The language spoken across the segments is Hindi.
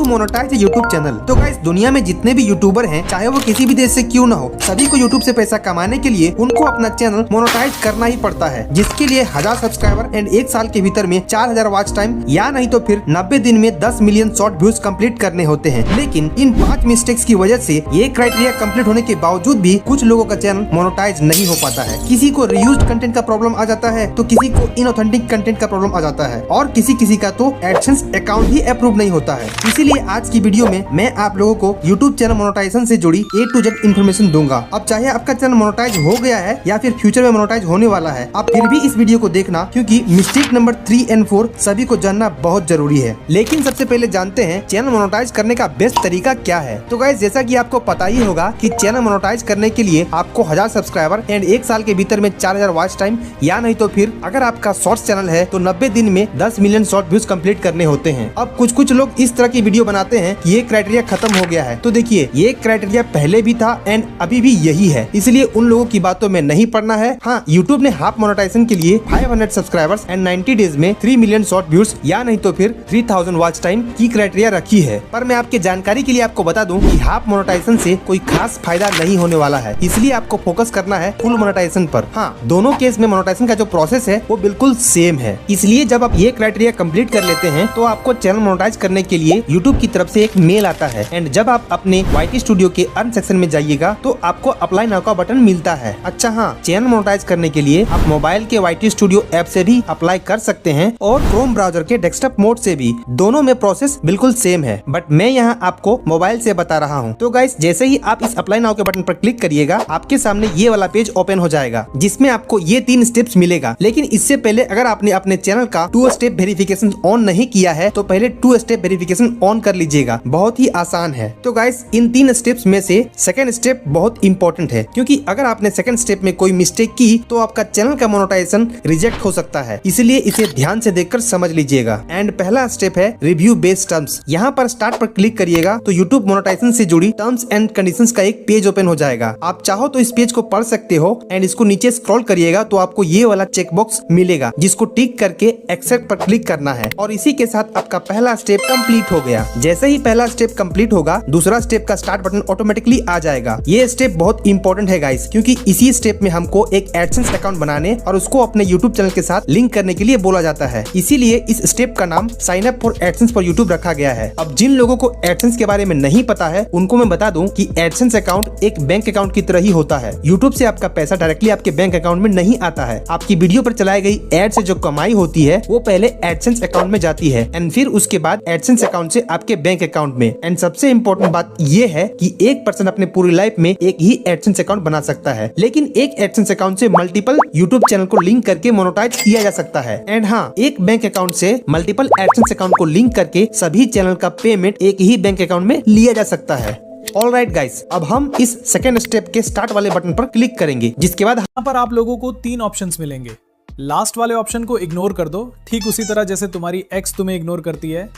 Monetise YouTube channel. तो गाइस दुनिया में जितने भी यूट्यूबर हैं, चाहे वो किसी भी देश से क्यों ना हो, सभी को यूट्यूब से पैसा कमाने के लिए उनको अपना चैनल मोनेटाइज करना ही पड़ता है, जिसके लिए 1000 सब्सक्राइबर एंड 1 साल के भीतर में 4000 वॉच टाइम या नहीं तो फिर 90 दिन में 10 मिलियन शॉर्ट व्यूज कंप्लीट करने होते हैं। लेकिन इन 5 मिस्टेक्स की वजह से ये क्राइटेरिया कंप्लीट होने के बावजूद भी कुछ लोगों का चैनल मोनेटाइज नहीं हो पाता है। किसी को रीयूज्ड कंटेंट का प्रॉब्लम आ जाता है, तो किसी को इनऑथेंटिक कंटेंट का प्रॉब्लम आ जाता है, और किसी का तो एडसेंस अकाउंट ही अप्रूव नहीं होता है। इसीलिए आज की वीडियो में मैं आप लोगों को यूट्यूब चैनल मोनेटाइजेशन से जुड़ी A to Z इन्फॉर्मेशन दूंगा। अब चाहे आपका चैनल मोनेटाइज हो गया है या फिर फ्यूचर में मोनेटाइज होने वाला है, आप फिर भी इस वीडियो को देखना, क्योंकि मिस्टेक नंबर 3 और 4 सभी को जानना बहुत जरूरी है। लेकिन सबसे पहले जानते हैं चैनल मोनेटाइज करने का बेस्ट तरीका क्या है। तो गाइस जैसा कि आपको पता ही होगा कि चैनल मोनेटाइज करने के लिए आपको 1000 सब्सक्राइबर एंड 1 साल के भीतर में 4000 वॉच टाइम या नहीं तो फिर अगर आपका शॉर्ट्स चैनल है तो 90 दिन में 10 मिलियन शॉर्ट व्यूज कंप्लीट करने होते हैं। अब कुछ लोग इस तरह की वीडियो बनाते हैं कि ये क्राइटेरिया खत्म हो गया है। तो देखिए, ये क्राइटेरिया पहले भी था एंड अभी भी यही है, इसलिए उन लोगों की बातों में नहीं पड़ना है। हाँ, यूट्यूब ने हाफ मोनेटाइजेशन के लिए 500 सब्सक्राइबर्स एंड 90 डेज में 3 मिलियन शॉर्ट व्यूज या नहीं तो फिर 3000 वॉच टाइम की क्राइटेरिया रखी है। पर मैं आपके जानकारी के लिए आपको बता दूं कि हाफ मोनेटाइजेशन से कोई खास फायदा नहीं होने वाला है, इसलिए आपको फोकस करना है फुल मोनेटाइजेशन पर। हाँ, दोनों केस में मोनेटाइजेशन का जो प्रोसेस है वो बिल्कुल सेम है। इसलिए जब आप ये क्राइटेरिया कंप्लीट कर लेते हैं तो आपको चैनल मोनेटाइज करने के लिए YouTube की तरफ से एक मेल आता है, एंड जब आप अपने YT स्टूडियो के अर्न सेक्शन में जाइएगा तो आपको अप्लाई नाउ का बटन मिलता है। अच्छा हाँ, चैनल मोनेटाइज करने के लिए आप मोबाइल के YT स्टूडियो ऐप से भी अप्लाई कर सकते हैं और क्रोम ब्राउजर के डेस्कटॉप मोड से भी। दोनों में प्रोसेस बिल्कुल सेम है, बट मैं यहाँ आपको मोबाइल से बता रहा हूँ। तो गाइस जैसे ही आप इस अप्लाई नाउ के बटन पर क्लिक करिएगा, आपके सामने ये वाला पेज ओपन हो जाएगा, जिसमें आपको ये 3 स्टेप्स मिलेगा। लेकिन इससे पहले अगर आपने अपने चैनल का 2 स्टेप वेरिफिकेशन ऑन नहीं किया है तो पहले 2 स्टेप वेरिफिकेशन ऑन कर लीजिएगा। बहुत ही आसान है। तो गाइस इन 3 स्टेप्स में से सेकंड स्टेप बहुत इंपॉर्टेंट है, क्योंकि अगर आपने सेकंड स्टेप में कोई मिस्टेक की तो आपका चैनल का मोनेटाइजेशन रिजेक्ट हो सकता है, इसलिए इसे ध्यान से देखकर समझ लीजिएगा। एंड पहला स्टेप है रिव्यू बेस्ड टर्म्स। यहाँ पर स्टार्ट पर क्लिक करिएगा तो यूट्यूब मोनेटाइजेशन से जुड़ी टर्म्स एंड कंडीशंस का एक पेज ओपन हो जाएगा। आप चाहो तो इस पेज को पढ़ सकते हो, एंड इसको नीचे स्क्रॉल करिएगा तो आपको ये वाला चेकबॉक्स मिलेगा, जिसको टिक करके एक्सेप्ट पर क्लिक करना है, और इसी के साथ आपका पहला स्टेप कंप्लीट हो गया। जैसे ही पहला स्टेप कंप्लीट होगा, दूसरा स्टेप का स्टार्ट बटन ऑटोमेटिकली आ जाएगा। ये स्टेप बहुत इंपॉर्टेंट है गाइस, क्योंकि इसी स्टेप में हमको एक एडसेंस अकाउंट बनाने और उसको अपने यूट्यूब चैनल के साथ लिंक करने के लिए बोला जाता है। इसीलिए इस स्टेप का नाम sign up for AdSense for YouTube रखा गया है। अब जिन लोगों को एडसेंस के बारे में नहीं पता है, उनको मैं बता दूं कि एडसेंस अकाउंट एक बैंक अकाउंट की तरह ही होता है। यूट्यूब से आपका पैसा डायरेक्टली आपके बैंक अकाउंट में नहीं आता है। आपकी वीडियो पर चलाई गई एड से जो कमाई होती है वो पहले एडसेंस अकाउंट में जाती है, एंड फिर उसके बाद एडसेंस अकाउंट से आपके बैंक अकाउंट में। एंड सबसे इम्पोर्टेंट बात ये है कि एक पर्सन अपने पूरी लाइफ में एक ही एडसेंस अकाउंट बना सकता है, लेकिन एक एडसेंस अकाउंट से मल्टीपल यूट्यूब चैनल को लिंक करके मोनेटाइज किया जा सकता है। एंड हाँ, एक बैंक अकाउंट से मल्टीपल एडसेंस अकाउंट को लिंक करके सभी चैनल का पेमेंट एक ही बैंक अकाउंट में लिया जा सकता है। ऑलराइट गाइस, अब हम इस सेकेंड स्टेप के स्टार्ट वाले बटन पर क्लिक करेंगे, जिसके बाद यहाँ पर आप लोगों को 3 ऑप्शंस मिलेंगे। लास्ट वाले ऑप्शन को इग्नोर कर दो, ठीक उसी तरह जैसे तुम्हारी एक्स तुम्हें इग्नोर करती है,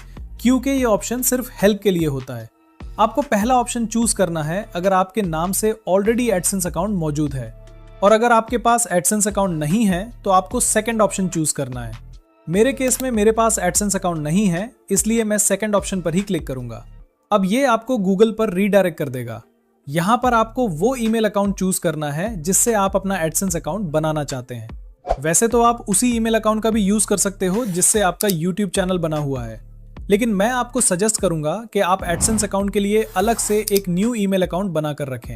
क्योंकि ये ऑप्शन सिर्फ हेल्प के लिए होता है। आपको पहला ऑप्शन चूज करना है अगर आपके नाम से ऑलरेडी एडसेंस अकाउंट मौजूद है, और अगर आपके पास एडसेंस अकाउंट नहीं है तो आपको सेकंड ऑप्शन चूज करना है। मेरे केस में मेरे पास एडसेंस अकाउंट नहीं है, इसलिए मैं सेकंड ऑप्शन पर ही क्लिक करूंगा। अब ये आपको गूगल पर रीडायरेक्ट कर देगा। यहाँ पर आपको वो ईमेल अकाउंट चूज करना है जिससे आप अपना एडसेंस अकाउंट बनाना चाहते हैं। वैसे तो आप उसी ईमेल अकाउंट का भी यूज कर सकते हो जिससे आपका यूट्यूब चैनल बना हुआ है, लेकिन मैं आपको सजेस्ट करूंगा कि आप एडसेंस अकाउंट के लिए अलग से एक न्यू ईमेल अकाउंट बनाकर रखें।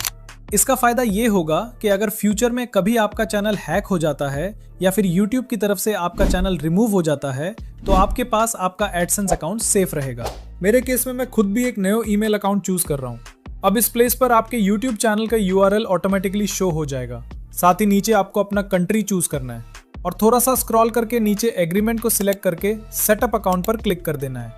इसका फायदा ये होगा कि अगर फ्यूचर में कभी आपका चैनल हैक हो जाता है या फिर यूट्यूब की तरफ से आपका चैनल रिमूव हो जाता है तो आपके पास आपका एडसेंस अकाउंट सेफ रहेगा। मेरे केस में मैं खुद भी एक नया ईमेल अकाउंट चूज कर रहा हूँ। अब इस प्लेस पर आपके यूट्यूब चैनल का URL ऑटोमेटिकली शो हो जाएगा। साथ ही नीचे आपको अपना कंट्री चूज करना है और थोड़ा सा स्क्रॉल करके नीचे एग्रीमेंट को सिलेक्ट करके सेटअप अकाउंट पर क्लिक कर देना है।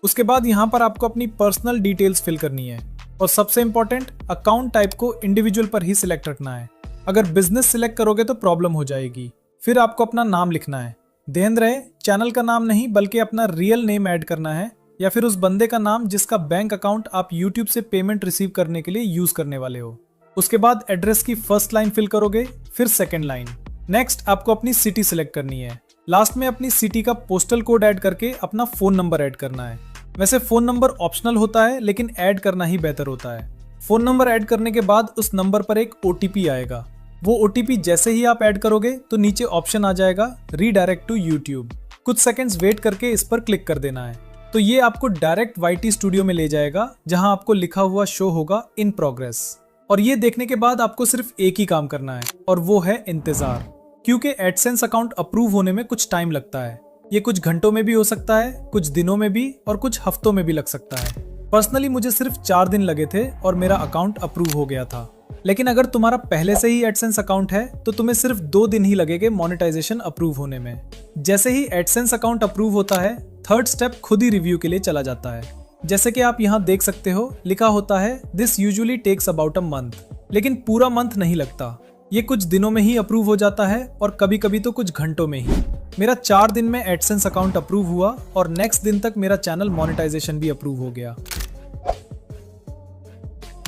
उसके बाद यहाँ पर आपको अपनी पर्सनल डिटेल्स फिल करनी है, और सबसे इंपॉर्टेंट अकाउंट टाइप को इंडिविजुअल पर ही सिलेक्ट रखना है। अगर बिजनेस सिलेक्ट करोगे तो प्रॉब्लम हो जाएगी। फिर आपको अपना नाम लिखना है। ध्यान रहे, चैनल का नाम नहीं बल्कि अपना रियल नेम ऐड करना है, या फिर उस बंदे का नाम जिसका बैंक अकाउंट आप यूट्यूब से पेमेंट रिसीव करने के लिए यूज करने वाले हो। उसके बाद एड्रेस की फर्स्ट लाइन फिल करोगे, फिर सेकंड लाइन। नेक्स्ट आपको अपनी सिटी सिलेक्ट करनी है। लास्ट में अपनी सिटी का पोस्टल कोड ऐड करके अपना फोन नंबर ऐड करना है। वैसे फोन नंबर ऑप्शनल होता है, लेकिन ऐड करना ही बेहतर होता है। फोन नंबर ऐड करने के बाद उस नंबर पर एक OTP आएगा। वो OTP जैसे ही आप ऐड करोगे तो नीचे ऑप्शन आ जाएगा रीडायरेक्ट टू यूट्यूब। कुछ सेकंड्स वेट करके इस पर क्लिक कर देना है, तो ये आपको डायरेक्ट YT स्टूडियो में ले जाएगा, जहां आपको लिखा हुआ शो होगा इन प्रोग्रेस। और ये देखने के बाद आपको सिर्फ एक ही काम करना है, और वो है इंतजार, क्योंकि एडसेंस अकाउंट अप्रूव होने में कुछ टाइम लगता है। ये कुछ घंटों में भी हो सकता है, कुछ दिनों में भी, और कुछ हफ्तों में भी लग सकता है। पर्सनली मुझे सिर्फ 4 दिन लगे थे और मेरा अकाउंट अप्रूव हो गया था। लेकिन अगर तुम्हारा पहले से ही एडसेंस अकाउंट है तो तुम्हें सिर्फ 2 दिन ही लगेंगे मोनेटाइजेशन अप्रूव होने में। जैसे ही एडसेंस अकाउंट अप्रूव होता है, थर्ड स्टेप खुद ही रिव्यू के लिए चला जाता है। जैसे कि आप यहाँ देख सकते हो, लिखा होता है this usually takes about a month, लेकिन पूरा मंथ नहीं लगता। ये कुछ दिनों में ही अप्रूव हो जाता है और कभी कभी तो कुछ घंटों में ही। मेरा 4 दिन में एडसेंस अकाउंट अप्रूव हुआ और नेक्स्ट दिन तक मेरा चैनल मोनेटाइजेशन भी अप्रूव हो गया।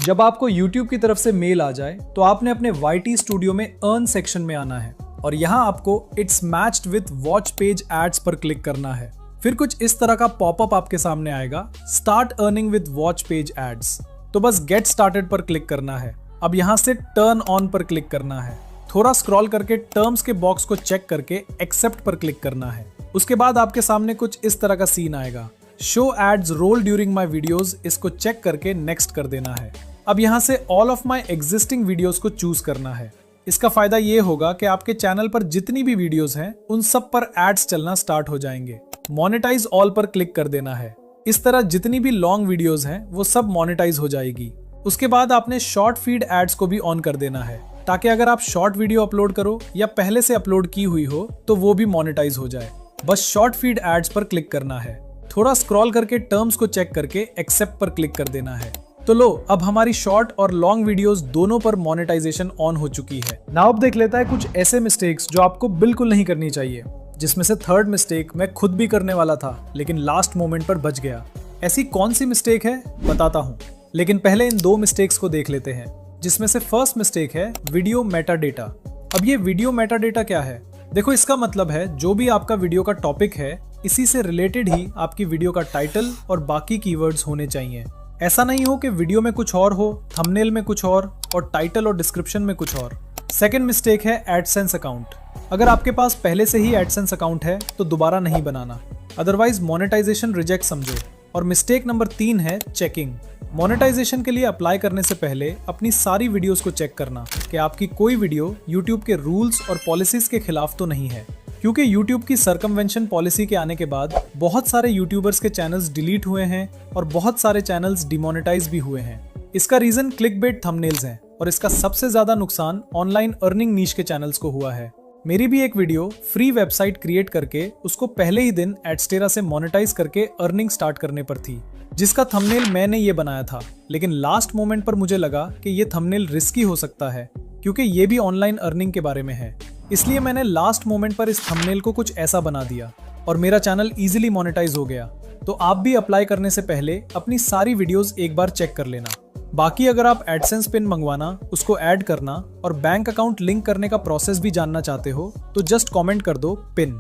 जब आपको YouTube की तरफ से मेल आ जाए तो आपने अपने YT स्टूडियो में अर्न सेक्शन में आना है और यहाँ आपको it's matched with watch page ads पर क्लिक करना है। फिर कुछ इस तरह का पॉपअप आपके सामने आएगा, start earning with watch page ads. तो बस गेट स्टार्टेड पर क्लिक करना है। अब यहाँ से टर्न ऑन पर क्लिक करना है। थोड़ा स्क्रॉल करके टर्म्स के बॉक्स को चेक करके एक्सेप्ट पर क्लिक करना है। उसके बाद आपके सामने कुछ इस तरह का सीन आएगा, show ads roll during my videos. इसको चेक करके नेक्स्ट कर देना है। अब यहाँ से all of my existing videos को चूज करना है। इसका फायदा ये होगा कि आपके चैनल पर जितनी भी वीडियोस हैं उन सब पर एड्स चलना स्टार्ट हो जाएंगे। मोनेटाइज ऑल पर क्लिक कर देना है। इस तरह जितनी भी लॉन्ग वीडियोस हैं वो सब मोनेटाइज हो जाएगी। उसके बाद आपने शॉर्ट फीड एड्स को भी ऑन कर देना है, ताकि अगर आप शॉर्ट वीडियो अपलोड करो या पहले से अपलोड की हुई हो तो वो भी मोनेटाइज हो जाए। बस शॉर्ट फीड एड्स पर क्लिक करना है। थोड़ा स्क्रॉल करके टर्म्स को चेक करके एक्सेप्ट पर क्लिक कर देना है। तो लो, अब हमारी शॉर्ट और लॉन्ग वीडियोस दोनों पर मोनेटाइजेशन ऑन हो चुकी है। नाउ अब देख लेता है कुछ ऐसे मिस्टेक्स जो आपको बिल्कुल नहीं करनी चाहिए, जिसमें से थर्ड मिस्टेक मैं खुद भी करने वाला था, लेकिन लास्ट मोमेंट पर बच गया। ऐसी कौन सी मिस्टेक है बताता हूँ, लेकिन पहले इन 2 मिस्टेक्स को देख लेते हैं। जिसमें से फर्स्ट मिस्टेक है वीडियो मेटा डेटा। अब ये वीडियो मेटा डेटा क्या है? देखो, इसका मतलब है जो भी आपका वीडियो का टॉपिक है, इसी से रिलेटेड ही आपकी वीडियो का टाइटल और बाकी कीवर्ड्स होने चाहिए। ऐसा नहीं हो कि वीडियो में कुछ और हो, थंबनेल में कुछ और टाइटल और डिस्क्रिप्शन में कुछ और। सेकंड मिस्टेक है एडसेंस अकाउंट। अगर आपके पास पहले से ही एडसेंस अकाउंट है तो दोबारा नहीं बनाना, अदरवाइज मोनेटाइजेशन रिजेक्ट समझो। और मिस्टेक नंबर 3 है चेकिंग। मोनेटाइजेशन के लिए अप्लाई करने से पहले अपनी सारी वीडियोस को चेक करना कि आपकी कोई वीडियो YouTube के रूल्स और पॉलिसीज के खिलाफ तो नहीं है, क्योंकि YouTube की सर्कमवेंशन पॉलिसी के आने के बाद बहुत सारे यूट्यूबर्स के चैनल्स डिलीट हुए हैं और बहुत सारे चैनल्स डिमोनेटाइज भी हुए हैं। इसका रीजन क्लिकबेट थंबनेल्स हैं और इसका सबसे ज्यादा नुकसान ऑनलाइन अर्निंग नीश के चैनल्स को हुआ है। मेरी भी एक वीडियो फ्री वेबसाइट क्रिएट करके उसको पहले ही दिन एडस्टेरा से मोनेटाइज करके अर्निंग स्टार्ट करने पर थी, जिसका थंबनेल मैंने ये बनाया था। लेकिन लास्ट मोमेंट पर मुझे लगा कि ये थंबनेल रिस्की हो सकता है, क्योंकि ये भी ऑनलाइन अर्निंग के बारे में है। इसलिए मैंने लास्ट मोमेंट पर इस थंबनेल को कुछ ऐसा बना दिया और मेरा चैनल इजीली मोनेटाइज हो गया। तो आप भी अप्लाई करने से पहले अपनी सारी वीडियोस एक बार चेक कर लेना। बाकी अगर आप एडसेंस पिन मंगवाना, उसको ऐड करना और बैंक अकाउंट लिंक करने का प्रोसेस भी जानना चाहते हो तो जस्ट कमेंट कर दो पिन।